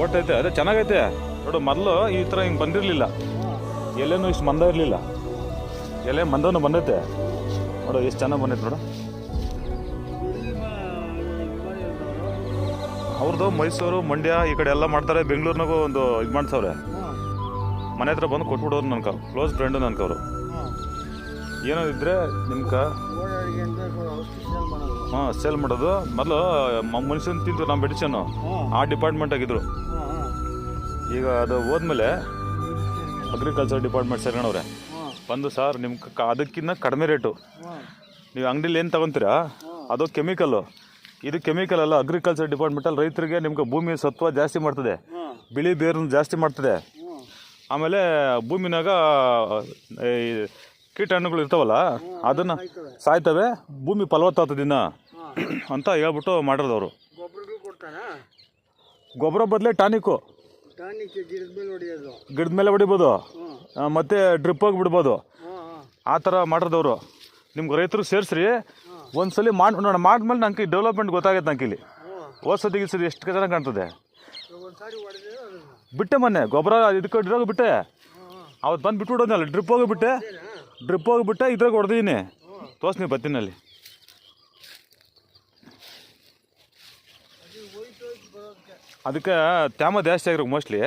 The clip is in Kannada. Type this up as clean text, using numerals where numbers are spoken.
ಓಟೈತೆ ಅದೇ ಚೆನ್ನಾಗೈತೆ ನೋಡು. ಮೊದಲು ಈ ಥರ ಹಿಂಗೆ ಬಂದಿರಲಿಲ್ಲ, ಎಲೆನೂ ಇಷ್ಟು ಮಂದ ಇರಲಿಲ್ಲ. ಎಲೆ ಮಂದನೂ ಬಂದೈತೆ ನೋಡು, ಎಷ್ಟು ಚೆನ್ನಾಗಿ ಬಂದೈತೆ ನೋಡು. ಅವ್ರದ್ದು ಮೈಸೂರು, ಮಂಡ್ಯ ಈ ಕಡೆ ಎಲ್ಲ ಮಾಡ್ತಾರೆ. ಬೆಂಗಳೂರಿನಾಗೂ ಒಂದು ಇದು ಮಾಡ್ಸವ್ರೆ. ಮನೆ ಹತ್ರ ಬಂದು ಕೊಟ್ಬಿಡೋರು ನನ್ಕ, ಕ್ಲೋಸ್ ಫ್ರೆಂಡು ನನ್ಕವರು. ಏನೋ ಇದ್ದರೆ ನಿಮ್ಗೆ ಸೇಲ್ ಮಾಡೋದು. ಮೊದಲು ಮನುಷ್ಯನ ತಿಂತು ನಮ್ಮ ಮೆಡಿಷನ್ನು ಆ ಡಿಪಾರ್ಟ್ಮೆಂಟ್ ಆಗಿದ್ರು. ಈಗ ಅದು ಹೋದ್ಮೇಲೆ ಅಗ್ರಿಕಲ್ಚರ್ ಡಿಪಾರ್ಟ್ಮೆಂಟ್ ಸೇರ್ಕೊಂಡವ್ರೆ. ಬಂದು ಸರ್ ನಿಮ್ಗೆ ಅದಕ್ಕಿಂತ ಕಡಿಮೆ ರೇಟು, ನೀವು ಅಂಗಡಿಲಿ ಏನು ತಗೊತೀರಾ ಅದು ಕೆಮಿಕಲ್ಲು, ಇದು ಕೆಮಿಕಲ್ ಅಲ್ಲ. ಅಗ್ರಿಕಲ್ಚರ್ ಡಿಪಾರ್ಟ್ಮೆಂಟಲ್ಲಿ ರೈತರಿಗೆ ನಿಮ್ಗೆ ಭೂಮಿ ಸತ್ವ ಜಾಸ್ತಿ ಮಾಡ್ತದೆ, ಬಿಳಿ ಬೇರನ್ನು ಜಾಸ್ತಿ ಮಾಡ್ತದೆ. ಆಮೇಲೆ ಭೂಮಿನಾಗ ಕೀಟಾಣುಗಳು ಇರ್ತಾವಲ್ಲ ಅದನ್ನು ಸಾಯ್ತವೆ, ಭೂಮಿ ಫಲವತ್ತಾಗ್ತದಿನ್ನ ಅಂತ ಹೇಳ್ಬಿಟ್ಟು ಮಾಡಿರೋದವರು. ಗೊಬ್ಬರ ಬದಲೇ ಟಾನಿಕ್ಕು, ಗಿಡದ ಮೇಲೆ ಹೊಡಿಬೋದು, ಮತ್ತು ಡ್ರಿಪ್ ಹೋಗಿ ಬಿಡ್ಬೋದು. ಆ ಥರ ಮಾಡಿರೋದವರು. ನಿಮ್ಗೆ ರೈತರು ಸೇರಿಸ್ರಿ, ಒಂದ್ಸಲಿ ನೋಡೋಣ. ಮಾಡಿದ್ಮೇಲೆ ನಂಗೆ ಡೆವಲಪ್ಮೆಂಟ್ ಗೊತ್ತಾಗೈತೆ. ನಂಗೆ ಇಲ್ಲಿ ಓದ್ಸತಿ ಎಷ್ಟು ಚೆನ್ನಾಗಿ ಕಾಣ್ತದೆ. ಬಿಟ್ಟೆ ಮೊನ್ನೆ ಗೊಬ್ಬರ ಇದಕ್ಕೆ ಇದ್ರಾಗ ಬಿಟ್ಟೆ, ಅವತ್ತು ಬಂದು ಬಿಟ್ಬಿಡೋದಲ್ಲ. ಡ್ರಿಪ್ ಹೋಗಿಬಿಟ್ಟೆ ಇದ್ರಾಗ ಹೊಡೆದಿದ್ದೀನಿ. ತೋರಿಸ್ತೀನಿ ಬತ್ತಿನಲ್ಲಿ. ಅದಕ್ಕೆ ತ್ಯಾಮ ಜಾಸ್ತಿ ಆಗಿರೋ ಮೋಸ್ಟ್ಲಿ.